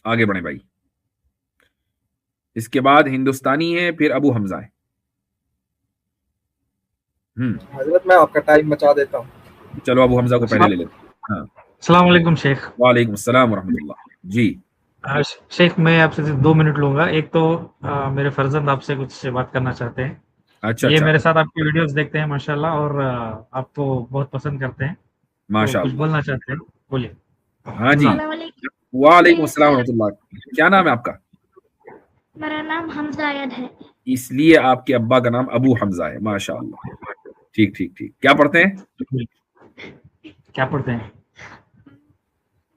आगे बढ़े भाई। इसके बाद हिंदुस्तानी है, फिर अबू हमजा है। हजरत मैं आपका टाइम बचा देता हूँ। चलो अबू हमजा को पहले ले लेते हैं। हाँ, अस्सलाम वालेकुम शेख। वालेकुम अस्सलाम वरहमतुल्लाह। जी शेख मैं आपसे सिर्फ 2 मिनट लूंगा। एक तो मेरे फर्जंद आपसे कुछ बात करना चाहते हैं। अच्छा ये अच्छा, मेरे साथ आपकी वीडियोस देखते हैं माशाल्लाह, और आपको बहुत पसंद करते हैं, तो कुछ माशाअल्लाह। बोलना चाहते हैं, बोलिए। हाँ जी, हाँ, वालेकुम अस्सलाम वरहमतुल्लाह। क्या नाम है आपका? मेरा नाम हमजा अयद है। इसलिए आपके अब्बा का नाम अबू हमजा है, माशाअल्लाह। ठीक ठीक ठीक। क्या पढ़ते हैं? क्या पढ़ते हैं?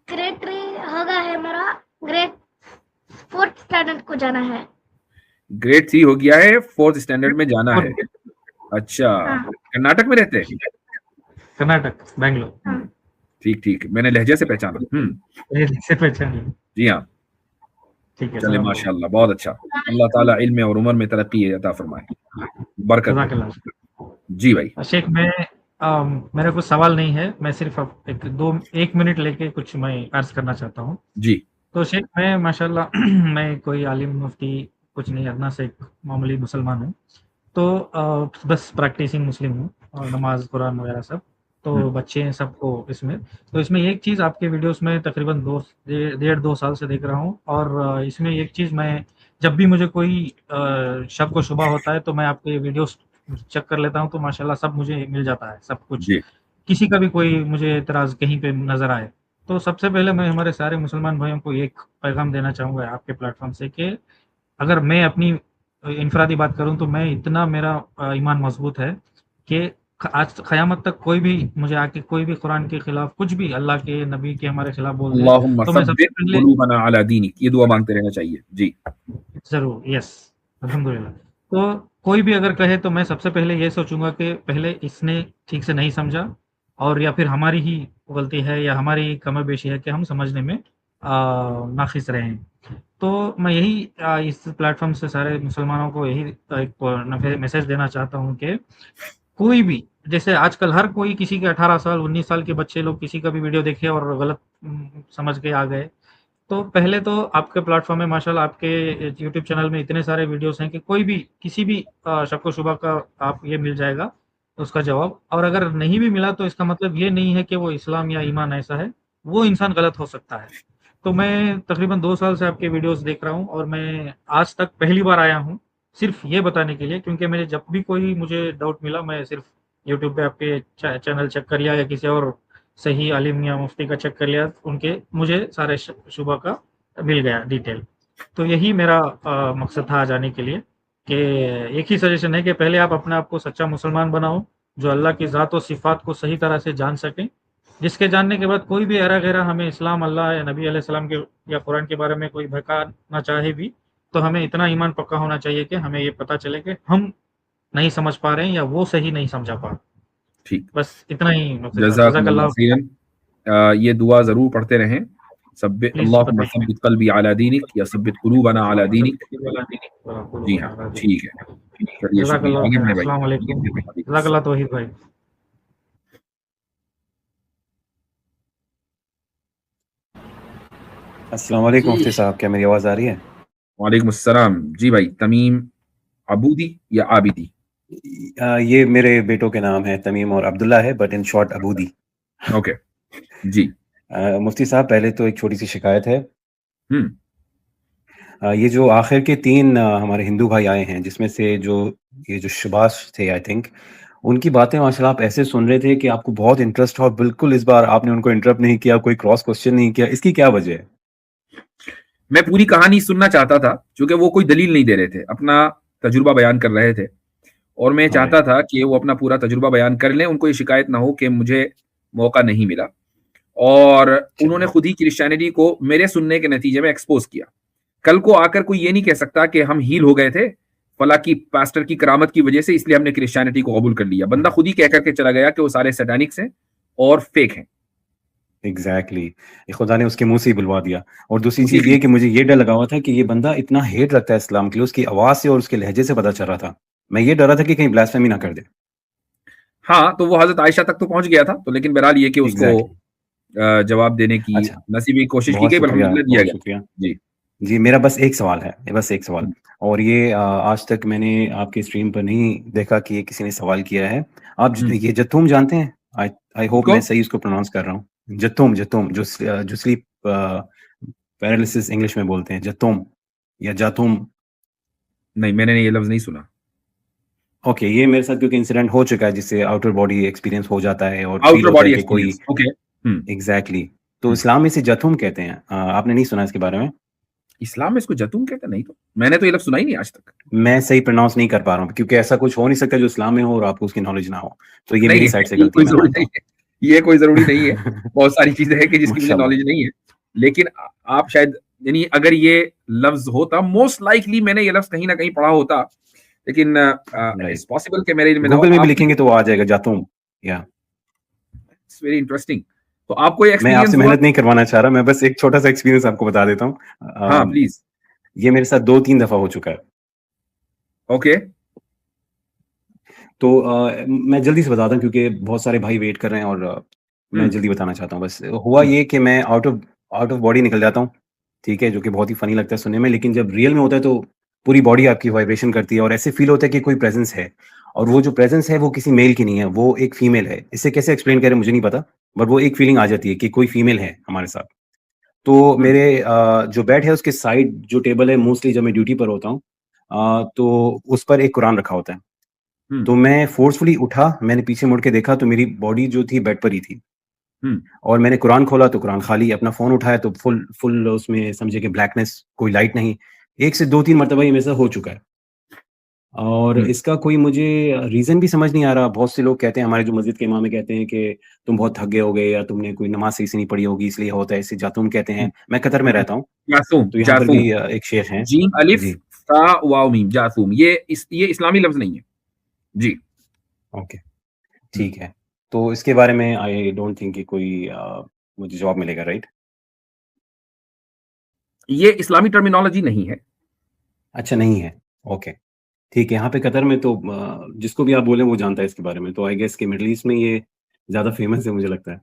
ग्रेड 3 हो गया है मेरा, ग्रेड 4th स्टैंडर्ड को जाना है। ग्रेड 3 हो गया है, 4th स्टैंडर्ड में जाना है। अच्छा, हाँ। कर्नाटक में रहते हैं? कर्नाटक, बैंगलोर। हाँ। ठीक ठीक, मैंने लहजे से पहचाना। से पहचान लिया। जी हाँ। ठीक है, चले सलाम। माशाअल्लाह, बहुत अच्छा। अल्लाह ताला इल्म और उम्र में तरक्की अता फरमाए, बरकत दे। जज़ाकल्लाह। जी भाई। शेख मैं मेरा कुछ सवाल नहीं है, मैं सिर्फ एक मिनट लेके कुछ मैं अर्ज करना चाहता हूँ। जी तो शेख मैं माशाल्लाह मैं कोई आलिम मुफ्ती कुछ नहीं, अदना से एक मामूली मुसलमान हूँ। तो बस प्रैक्टिसिंग मुस्लिम हूँ, और नमाज कुरान वगैरह सब। तो बच्चे हैं सबको इसमें। तो इसमें एक चीज़ आपके वीडियोस में तकरीबन 2 साल से देख रहा हूँ, और इसमें एक चीज़ मैं जब भी मुझे कोई शक व शुबा होता है तो मैं आपके वीडियोस चेक कर लेता हूँ, तो माशाल्लाह सब मुझे मिल जाता है, सब कुछ। जी किसी का भी कोई मुझे एतराज़ कहीं पे नज़र आए, तो सबसे पहले मैं हमारे सारे मुसलमान भाइयों को एक पैगाम देना चाहूँगा आपके प्लेटफ़ॉर्म से कि अगर मैं अपनी इनफरादी बात करूँ तो मैं इतना मेरा ईमान मज़बूत है कि आज क़यामत तक कोई भी मुझे आके कोई भी कुरान के खिलाफ कुछ भी अल्लाह के नबी के हमारे खिलाफ बोल दे, अल्लाहुम्मा तो मैं सबसे सब्बित पहले कुलूबना अला दीनिक, ये दुआ मांगते रहना चाहिए। जी ज़रूर, यस, अल्हम्दुलिल्लाह। तो कोई भी अगर कहे तो मैं सबसे पहले ये सोचूँगा कि पहले इसने ठीक से नहीं समझा, और या फिर हमारी ही गलती है या हमारी कमी-बेशी है कि हम समझने में नाक़िस रहे हैं। तो मैं यही इस प्लेटफ़ॉर्म से सारे मुसलमानों को यही एक मैसेज देना चाहता हूँ कि कोई भी, जैसे आजकल हर कोई किसी के 18 साल 19 साल के बच्चे लोग किसी का भी वीडियो देखे और गलत समझ के आ गए। तो पहले तो आपके प्लेटफ़ॉर्म में माशाल्लाह आपके यूट्यूब चैनल में इतने सारे वीडियोज़ हैं कि कोई भी किसी भी शक व शुबा का आप ये मिल जाएगा उसका जवाब, और अगर नहीं भी मिला तो इसका मतलब ये नहीं है कि वो इस्लाम या ईमान ऐसा है, वो इंसान गलत हो सकता है। तो मैं तकरीबन 2 साल से आपके वीडियोज़ देख रहा हूँ, और मैं आज तक पहली बार आया हूँ, सिर्फ़ ये बताने के लिए, क्योंकि मैंने जब भी कोई मुझे डाउट मिला मैं सिर्फ़ यूट्यूब पे आपके चैनल चेक कर लिया या किसी और सही आलिम या मुफ्ती का चेक कर लिया, उनके मुझे सारे शुबा का मिल गया डिटेल। तो यही मेरा मकसद था आज आने के लिए, कि एक ही सजेशन है कि पहले आप अपने आप को सच्चा मुसलमान बनाओ, जो अल्लाह की ज़ात और सिफ़ात को सही तरह से जान सकें, जिसके जानने के बाद कोई भी ऐरा-गैरा हमें इस्लाम, अल्लाह या नबी अलैहिस्सलाम के या कुरान के बारे में कोई भड़काना चाहे भी, तो हमें इतना ईमान पक्का होना चाहिए कि हमें ये पता चले कि हम नहीं समझ पा रहे हैं या वो सही नहीं समझा पा रहे। ठीक, बस इतना ही मकसद था। जज़ाकुमुल्लाह जज़ाकल्लाह। खैरन। ये दुआ ज़रूर पढ़ते रहें। प्लीज़ अल्लाहुम्मा बताइए। सब्बित क़ल्बी अला दीनिक या सब्बित कुलूबना अला दीनिक। जी हाँ, ठीक है। चलिए शुक्रिया, जज़ाकल्लाह आगे खैर। बढ़े भाई। अस्सलाम वालेकुम। वालेकुम जज़ाकल्लाह अस्सलाम। तौहीद भाई। अस्सलाम वालेकुम मुफ्ती साहब, क्या मेरी आवाज़ आ रही है? वालेकुम अस्सलाम। जी भाई, तमीम अबूदी या आबिदी? ये मेरे बेटों के नाम हैं, तमीम और अब्दुल्ला है, बट इन शॉर्ट अबूदी। ओके, जी। मुफ्ती साहब पहले तो एक छोटी-सी शिकायत है। हुँ। ये जो आखिर के 3 हमारे हिंदू भाई आए हैं, जिसमें से ये जो शबाश थे आई थिंक, उनकी बातें माशाल्लाह आप ऐसे सुन रहे थे कि आपको बहुत इंटरेस्ट था और बिल्कुल इस बार आपने उनको इंटरप्ट नहीं किया, कोई क्रॉस क्वेश्चन नहीं किया, इसकी क्या वजह है? मैं पूरी कहानी सुनना चाहता था, चूँकि वो कोई दलील नहीं दे रहे थे, अपना तजुर्बा बयान कर रहे थे, और मैं चाहता ऑलराइट, था कि वो अपना पूरा तजुर्बा बयान कर लें, उनको ये शिकायत ना हो कि मुझे मौका नहीं मिला। और उन्होंने चलिए, खुद ही क्रिश्चियनिटी को मेरे सुनने के नतीजे में एक्सपोज़ किया। कल को आकर कोई ये नहीं कह सकता कि हम हील हो गए थे, फलाँ की पास्टर की करामत की वजह से, इसलिए हमने क्रिश्चियनिटी को कबूल कर लिया। बंदा खुद ही कह कर के चला गया कि वो सारे सैटानिक्स हैं और फेक हैं। एग्ज़ैक्टली, ये खुदा ने उसके मुँह से ही बुलवा दिया। और दूसरी जी, चीज़ ये कि मुझे ये डर लगा हुआ था कि ये बंदा इतना हेट रखता है इस्लाम के लिए, उसकी आवाज़ से और उसके लहजे से पता चल रहा था। मैं ये डर रहा था कि कहीं ब्लास्फेमी ना कर दे। हाँ, तो वो हज़रत आयशा तक तो पहुँच गया था, तो लेकिन बहरहाल ये कि उसको एग्ज़ैक्टली, जवाब देने की अच्छा, नसीब की कोशिश की बहुत गई, पर शुक्रिया, अल्हम्दुलिल्लाह दिया बहुत गया। शुक्रिया। जी। जी, मेरा बस एक सवाल है, बस एक सवाल, हम्म, और ये आज तक मैंने आपकी स्ट्रीम पर नहीं देखा कि ये किसी ने सवाल किया है। आप हम्म। ये जत्थूम जानते हैं? आई आई होप इसको मैं सही उसको प्रोनाउंस कर रहा हूँ। जत्थूम जत्थूम जो स्लीप पैरालिसिस इंग्लिश में बोलते हैं, जत्थूम या जातुम। नहीं, मैंने ये लफ्ज नहीं सुना। ओके, ये मेरे साथ क्योंकि इंसिडेंट हो चुका है जिससे आउटर बॉडी एक्सपीरियंस हो जाता है और फील आउटर होता है बॉडी कि कोई एक्सपीरियंस, ओके। एग्ज़ैक्टली। तो इस्लाम में इसे जथुम कहते हैं। आपने नहीं सुना इसके बारे में? इस्लाम में इसको जतूम कहते हैं? नहीं, तो मैंने तो ये लफ्ज सुना ही नहीं आज तक। मैं सही प्रोनाउंस नहीं कर पा रहा हूँ क्योंकि ऐसा कुछ हो नहीं सकता जो इस्लाम में हो और आपको उसकी नॉलेज ना हो। तो ये नहीं, मेरी साइड से ये गलती कोई है, मैं जरूरी मानता नहीं हूँ। है, ये कोई जरूरी नहीं है। बहुत सारी चीजें हैं कि जिसकी मुझे माशाल्लाह। नॉलेज नहीं है, लेकिन आप शायद, यानी अगर ये लफ्ज होता, मोस्ट लाइकली मैंने ये लफ्ज कहीं ना कहीं पढ़ा होता, लेकिन राइट। इट्स पॉसिबल कि मेरे इल्म में ना हो। गूगल में भी आप, लिखेंगे तो वो आ जाएगा जातुम। या इट्स वेरी इंटरेस्टिंग। तो आपको ये मैं एक्सपीरियंस आपसे हुआ? मेहनत नहीं करवाना चाह रहा, मैं बस एक छोटा-सा एक्सपीरियंस आपको बता देता हूँ। हाँ, प्लीज। ये मेरे साथ 2-3 दफ़ा हो चुका है। ओके। तो मैं जल्दी से बताता हूँ क्योंकि बहुत सारे भाई वेट कर रहे हैं और मैं हम्म, जल्दी बताना चाहता हूँ। बस हुआ हम्म, ये कि मैं आउट ऑफ बॉडी निकल जाता हूँ, ठीक है? जो कि बहुत ही फ़नी लगता है सुनने में, लेकिन जब रियल में होता है तो पूरी बॉडी आपकी वाइब्रेशन करती है और ऐसे फ़ील होता है कि कोई प्रेज़ेंस है, और वो जो प्रेज़ेंस है वो किसी मेल की नहीं है, वो एक फीमेल है। इसे कैसे एक्सप्लेन करें मुझे नहीं पता, बट वो एक फीलिंग आ जाती है कि कोई फीमेल है हमारे साथ। तो हम्म, मेरे जो बेड है उसके साइड जो टेबल है, मोस्टली जब मैं ड्यूटी पर होता हूँ, तो उस पर एक कुरान रखा होता है। हम्म, तो मैं फ़ोर्सफुली उठा, मैंने पीछे मुड़ के देखा तो मेरी बॉडी जो थी बेड पर ही थी, हम्म, और मैंने कुरान खोला तो कुरान खाली, अपना फ़ोन उठाया तो फुल फुल उसमें समझिए कि ब्लैकनेस, कोई लाइट नहीं। 1 से 2-3 मर्तबा ये मेरे साथ हो चुका है, और हम्म, इसका कोई मुझे रीज़न भी समझ नहीं आ रहा। बहुत से लोग कहते हैं, हमारे जो मस्जिद के इमाम हैं कहते हैं कि तुम बहुत थक गए होगे या तुमने कोई नमाज़ सही से नहीं पढ़ी होगी इसलिए होता है, इसे जातुम कहते हैं। मैं कतर में हम्म। रहता हूँ, जासूम, तो यहाँ पर जासूम। भी एक शेख हैं। जीम अलिफ जी, ता वाव मीम, जासूम। ये इस्लामी लफ्ज नहीं है। जी। ओके, हम्म। ठीक है। तो इसके बारे में आई डोंट थिंक कि कोई मुझे जवाब मिलेगा, राइट? ये इस्लामी टर्मिनोलॉजी नहीं है। अच्छा, नहीं है, ओके। ठीक है, यहाँ पे कतर में तो जिसको भी आप बोलें वो जानता है इसके बारे में, तो आई गेस कि मिडल ईस्ट में ये ज़्यादा फ़ेमस है मुझे लगता है।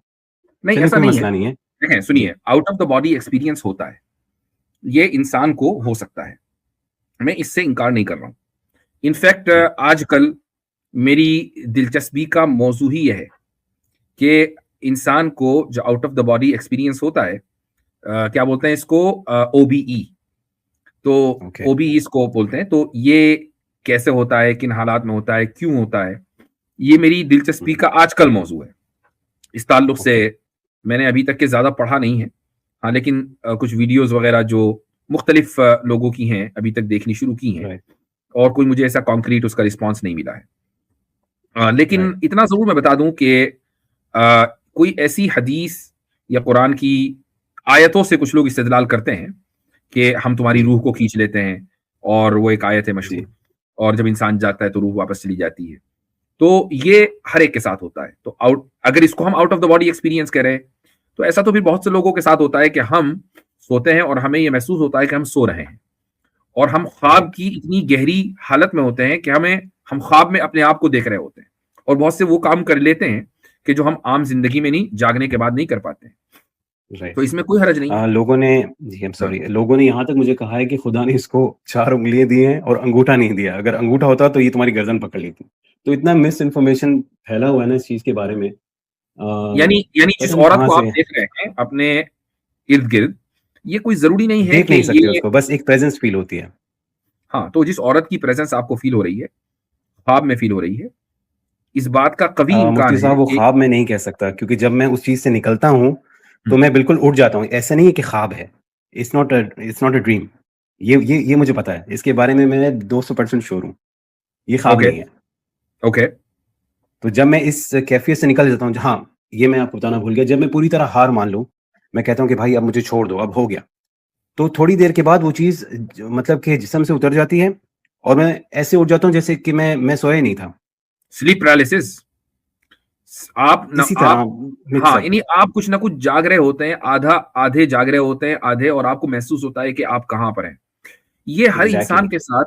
नहीं, चलिए ऐसा कोई नहीं है। मसला नहीं है। देखें, जी, सुनिए, out of the body experience होता है, ये इंसान को हो सकता है, मैं इससे इनकार नहीं कर रहा हूं। इनफैक्ट जी, आजकल मेरी दिलचस्पी का मौजू ही यह है कि इंसान को जो out of the body experience होता है, क्या बोलते हैं इसको, ओबीई। तो ओके, ओबीई इसको बोलते हैं। तो ये कैसे होता है, किन हालात में होता है, क्यों होता है, ये मेरी दिलचस्पी हुँ, का आजकल मौजू है। इस ताल्लुक से ओके, मैंने अभी तक के ज़्यादा पढ़ा नहीं है। हाँ, लेकिन कुछ वीडियोज़ वगैरह जो मुख्तलिफ लोगों की हैं, अभी तक देखनी शुरू की हैं, राइट, और कोई मुझे ऐसा कॉन्क्रीट उसका रिस्पॉन्स नहीं मिला है। लेकिन राइट, इतना ज़रूर मैं बता दूं कि कोई ऐसी हदीस या कुरान की आयतों से कुछ लोग इस्तेदलाल करते हैं कि हम तुम्हारी जी, रूह को खींच लेते हैं, और वो एक आयत है जी, मशहूर, और जब इंसान जागता है तो रूह वापस चली जाती है। तो ये हर एक के साथ होता है। तो अगर इसको हम out of the body experience कह रहे हैं, तो ऐसा तो फिर बहुत से लोगों के साथ होता है कि हम सोते हैं और हमें ये महसूस होता है कि हम सो रहे हैं, और हम ख्वाब राइट, की इतनी गहरी हालत में होते हैं कि हम ख्वाब में अपने आप को देख रहे होते हैं, और बहुत से वो काम कर लेते हैं कि जो हम आम जिंदगी में नहीं, जागने के बाद नहीं कर पाते हैं। राइट। तो इसमें कोई हर्ज नहीं है। लोगों ने जी, आई एम हाँ। सॉरी, लोगों ने यहाँ तक मुझे कहा है कि खुदा ने इसको 4 उँगलियाँ दी हैं और अंगूठा नहीं दिया। अगर अंगूठा होता तो ये तुम्हारी गर्दन पकड़ लेती। तो इतना मिस इन्फॉर्मेशन फैला हुआ है ना इस चीज़ के बारे में, यानी जिस पता नहीं औरत कहाँ को आप से। देख रहे हैं अपने इर्द गिर्द, ये कोई जरूरी नहीं है देख कि नहीं सकते ये, उसको, बस एक प्रेज़ेंस फ़ील होती है। हाँ, तो जिस औरत की प्रेजेंस आपको फील हो रही है, ख्वाब में फील हो रही है, इस बात का कवी इम्कान मुफ्ती है साहब वो कि, ख्वाब में नहीं कह सकता क्योंकि जब मैं उस चीज़ से निकलता हूँ, तो हम्म, मैं बिल्कुल उठ जाता हूँ। ऐसा नहीं है कि ख्वाब है। It's not a dream. ये मुझे पता है। इसके बारे में मैं 200% श्योर हूँ। ये ख्वाब ओके, नहीं है। ओके, तो जब मैं इस कैफ़ियत से निकल जाता हूँ, हाँ, ये मैं आपको बताना भूल गया, जब मैं पूरी तरह हार मान लूँ, मैं कहता हूँ कि भाई अब मुझे छोड़ दो, अब हो गया। तो थोड़ी देर के बाद वो चीज़ मतलब कि जिस्म से उतर जाती है और मैं ऐसे उठ जाता हूँ जैसे कि मैं सोया ही नहीं था। Sleep paralysis. आप न इसी आप तरह मिक्स हाँ, अप। यानी आप कुछ ना कुछ जाग रहे होते हैं, आधे जाग रहे होते हैं, आधे, और आपको महसूस होता है कि आप कहाँ पर हैं। ये हर इंसान एग्ज़ैक्टली। के साथ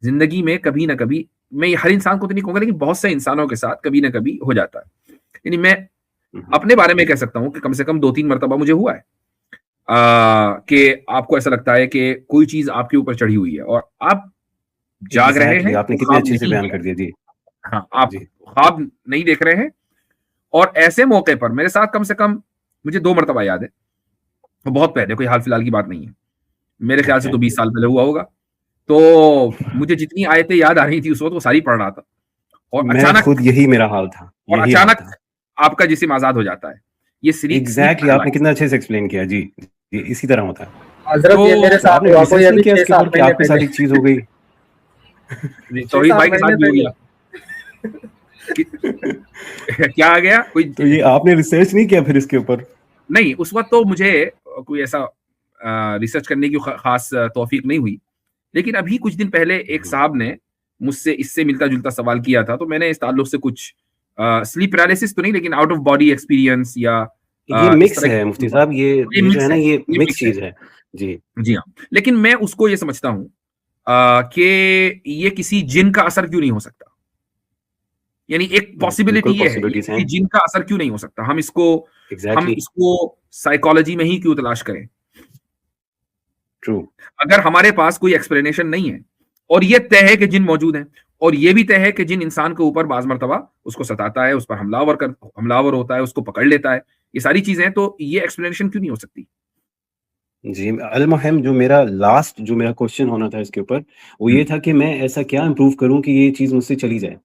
जिंदगी में कभी ना कभी, मैं ये हर इंसान को तो नहीं कहूंगा, लेकिन बहुत से इंसानों के साथ कभी ना कभी हो जाता है। यानी मैं अपने बारे में कह सकता हूं कि कम से कम 2-3 मरतबा मुझे हुआ है कि आपको ऐसा लगता है कि कोई चीज आपके ऊपर चढ़ी हुई है और आप जाग रहे एग्जैक्टली, हैं, आपने वो कितने ख्वाब अच्छे से नहीं बयान है। कर दिया जी। हाँ, आप जी। ख्वाब नहीं देख रहे हैं। और ऐसे मौके पर मेरे साथ कम से कम मुझे 2 मरतबा याद है, वो बहुत पहले, कोई हाल फिलहाल की बात नहीं है, मेरे ख्याल से ओके। तो 20 साल पहले हुआ होगा। तो मुझे जितनी आयतें याद आ रही थी उस वक्त वो सारी पढ़ रहा था और मैं खुद यही मेरा हाल था, यही हाल था। आपका जिस्म आजाद हो जाता है। ये स्लीप एग्जैक्टली, आपने कितना अच्छे से एक्सप्लेन किया जी। जी, इसी तरह होता है। हजरत ये मेरे तो तो साथ आपने हुआ कोई रिसर्च नहीं अभी किया इसके 6-7 ऊपर कि महीने आपके पहले। साथ एक चीज हो गई? तौहीद 6-7 भाई के साथ महीने भी हो पहले। गया कि, क्या आ गया कोई? तो ये आपने रिसर्च नहीं किया फिर इसके ऊपर? नहीं, उस वक्त तो मुझे कोई ऐसा रिसर्च करने की खास तौफीक नहीं हुई, लेकिन अभी कुछ दिन पहले एक साहब ने मुझसे इससे मिलता जुलता सवाल किया था, तो मैंने इस ताल्लुक से कुछ स्लीप पैरालिसिस तो नहीं, लेकिन आउट ऑफ बॉडी एक्सपीरियंस या ये इस मिक्स तरह है की मुफ्ती साहब, ये ये जो है मिक्स ना, है, ये ये मिक्स मिक्स है। चीज है। जी। जी हाँ, लेकिन मैं उसको ये समझता हूँ कि ये किसी जिन का असर क्यों नहीं हो सकता। यानी एक पॉसिबिलिटी बिल्कुल ये है, ये पॉसिबिलिटीज हैं। किसी जिन का असर क्यों नहीं हो सकता। हम एग्जैक्टली। इसको साइकोलॉजी में ही क्यों तलाश करें। ट्रू। अगर हमारे पास कोई एक्सप्लेनेशन नहीं है और ये तय है कि जिन मौजूद हैं, और ये भी तय है कि जिन इंसान के ऊपर बाज मर्तबा उसको सताता है, उस पर हमलावर होता है, उसको पकड़ लेता है, ये सारी चीजें, तो ये एक्सप्लेनेशन क्यों नहीं हो सकती। जी, अलमुहिम जो मेरा क्वेश्चन होना था इसके ऊपर, वो ये था कि मैं ऐसा क्या इम्प्रूव करूँ कि ये चीज़ मुझसे चली जाए?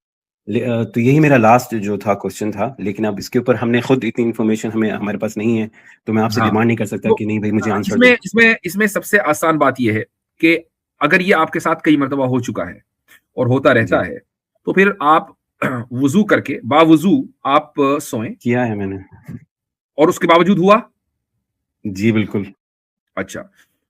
तो यही मेरा लास्ट जो था क्वेश्चन था, लेकिन अब इसके ऊपर हमने खुद इतनी इन्फॉर्मेशन हमारे पास नहीं है, तो मैं आपसे हाँ, डिमांड नहीं कर सकता तो कि नहीं भाई मुझे आंसर इसमें दो। इसमें इसमें सबसे आसान बात यह है कि अगर ये आपके साथ कई मर्तबा हो चुका है और होता रहता जी, है, तो फिर आप वुजू करके बावुजू आप सोएं। किया है मैंने। और उसके बावजूद हुआ? जी, बिल्कुल। अच्छा।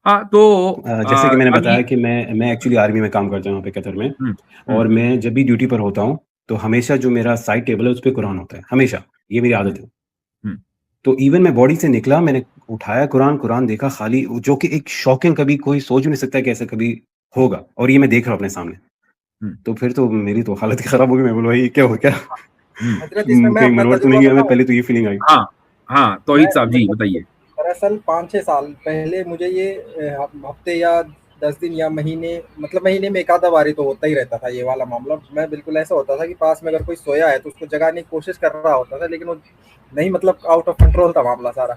हाँ, तो जैसे कि मैंने अभी बताया कि मैं एक्चुअली आर्मी में काम करता हूँ यहाँ पे कतर में, हम्म, और हम्म, मैं जब भी ड्यूटी पर होता हूँ, तो हमेशा जो मेरा साइड टेबल है उस पे कुरान होता है, हमेशा, ये मेरी आदत है। हम्म, तो इवन मैं बॉडी से निकला, मैंने उठाया कुरान देखा खाली, जो कि एक शॉकिंग, कभी कोई सोच भी नहीं सकता कि ऐसा कभी होगा, और ये मैं देख रहा हूँ अपने सामने। हम्म, तो फिर तो मेरी तो हालत ही खराब हो गई, मैं बोला भाई ये क्या हो गया? हम्म, हजरत इसमें मैं कहीं अपना मनोर तो तजुर्बा नहीं गया मैं, बताऊं। पहले तो ये फीलिंग आई। हाँ, हाँ, तौहीद साहब जी बताइए। दरअसल 5-6 साल पहले मुझे ये हफ्ते या 10 दिन या महीने, मतलब महीने में एक आधा बारी तो होता ही रहता था ये वाला मामला। मैं बिल्कुल ऐसा होता था कि पास में अगर कोई सोया है तो उसको जगाने की कोशिश कर रहा होता था, लेकिन वो नहीं, मतलब आउट ऑफ कंट्रोल था मामला सारा।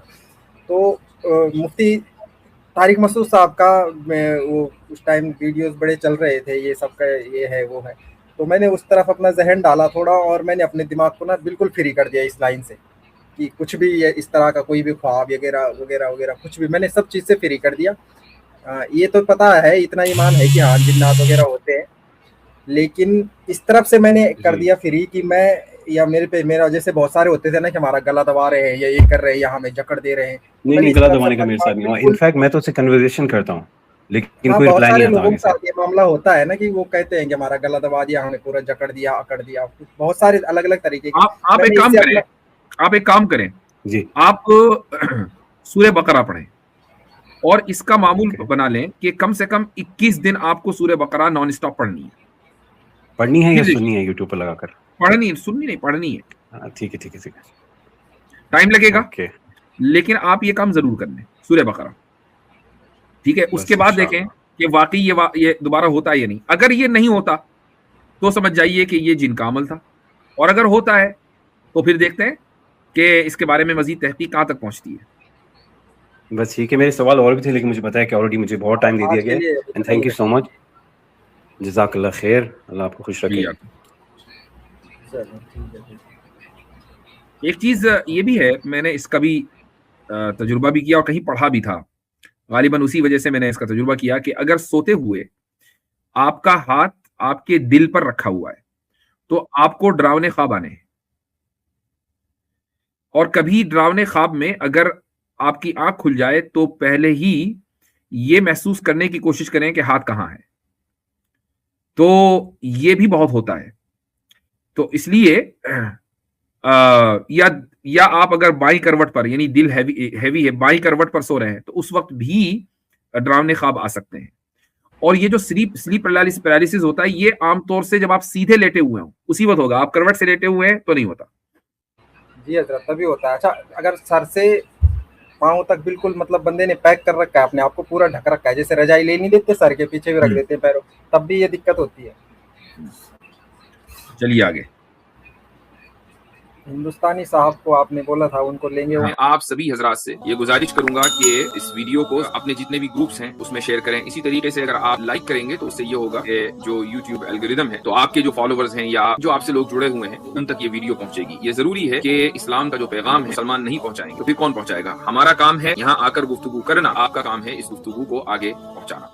तो मुफ्ती तारिक मसूद साहब का, वो उस टाइम वीडियोस बड़े चल रहे थे, ये सब का ये है वो है, तो मैंने उस तरफ अपना जहन डाला थोड़ा, और मैंने अपने दिमाग को ना बिल्कुल फ्री कर दिया इस लाइन से कि कुछ भी ये इस तरह का कोई भी ख्वाब वगैरह वगैरह वगैरह कुछ भी, मैंने सब चीज़ से फ्री कर दिया। ये तो पता है, इतना ईमान है कि हाँ जिन्नात वगैरह होते हैं, लेकिन इस तरफ से मैंने कर जी। दिया फ्री कि मैं, या मेरे पे मेरा जैसे बहुत सारे होते थे ना कि हमारा गला दबा रहे हैं या ये कर रहे हैं या हमें जकड़ दे रहे हैं, तो नहीं, मैंने नहीं, इस गला तरफ से दबाने का अपना मेरे साथ दिमाग नहीं हुआ। बिल्कुल। इनफैक्ट मैं तो उससे कन्वर्सेशन करता हूँ, लेकिन हाँ, कोई बहुत रिप्लाई नहीं सारे आता लोगों आगे के से। साथ ये मामला होता है ना कि वो कहते हैं कि हमारा गला दबा दिया, हमें पूरा जकड़ दिया, अकड़ दिया, बहुत सारे अलग अलग तरीके के। आप एक मैंने काम इससे करें, अपना, आप एक काम करें, जी। आप सूरह बकरा पढ़ें और इसका मामूल ओके। बना लें कि कम से कम 21 दिन आपको सूरह बकरा नॉन स्टॉप पढ़नी है। पढ़नी है या फिर देखिए, सुननी है यूट्यूब पर लगाकर? पढ़नी, सुननी नहीं, पढ़नी है। हाँ, ठीक है, ठीक है, ठीक टाइम है। लगेगा, ओके। लेकिन आप ये काम जरूर कर लें, सूरह बकरा। ठीक है, उसके बस बाद देखें इंशाल्लाह। कि वाकई ये दोबारा होता है या नहीं। अगर ये नहीं होता तो समझ जाइए कि ये जिन का अमल था, और अगर होता है तो फिर देखते हैं कि इसके बारे में मजीद तहकीक कहाँ तक पहुंचती है। बस ठीक है, मेरे सवाल और भी थे, लेकिन मुझे पता है कि ऑलरेडी मुझे बहुत टाइम दे दिया आज गया के है। लिए एंड इतना ही थैंक यू सो रखिए। मच। जज़ाकल्लाह खैर, अल्लाह आपको खुश जी रखे। यार। चलो ठीक है, ठीक एक चीज ये भी है, मैंने इसका भी तजुर्बा भी किया और कहीं पढ़ा भी था, गालिबन उसी वजह से मैंने इसका तजुर्बा किया कि अगर सोते हुए आपका हाथ आपके दिल पर रखा हुआ है तो आपको डरावने ख्वाब आने हैं। और कभी डरावने ख्वाब में अगर आपकी आंख खुल जाए तो पहले ही ये महसूस करने की कोशिश करें कि हाथ कहाँ है। तो ये भी बहुत होता है। तो इसलिए या आप अगर बाई करवट पर, यानी दिल हैवी है, बाई करवट पर सो रहे हैं, तो उस वक्त भी डरावने ख्वाब आ सकते हैं। और ये जो स्लीप पैरालिसिस होता है, ये आमतौर से जब आप सीधे लेटे हुए हो उसी वक्त होगा। आप करवट से लेटे हुए हैं तो नहीं होता। जी हजरत, तभी होता है। अच्छा, अगर सर से पाँव तक बिल्कुल मतलब बंदे ने पैक कर रखा है, अपने आप को पूरा ढक रखा है, जैसे रजाई ले नहीं देते सर के पीछे भी रख देते हैं पैरों, तब भी ये दिक्कत होती है। चलिए आगे। हिंदुस्तानी साहब को आपने बोला था उनको लेंगे, मैं आप सभी हजरात से ये गुजारिश करूंगा कि इस वीडियो को अपने जितने भी ग्रुप्स हैं उसमें शेयर करें। इसी तरीके से अगर आप लाइक करेंगे तो उससे ये होगा कि जो यूट्यूब एल्गोरिदम है, तो आपके जो फॉलोवर्स हैं या जो आपसे लोग जुड़े हुए हैं उन तक ये वीडियो पहुंचेगी। ये जरूरी है कि इस्लाम का जो पैगाम है मुसलमान नहीं पहुंचाएंगे तो फिर कौन पहुंचाएगा? हमारा काम है यहाँ आकर गुफ्तगू करना, आपका काम है इस गुफ्तगू को आगे पहुंचाना।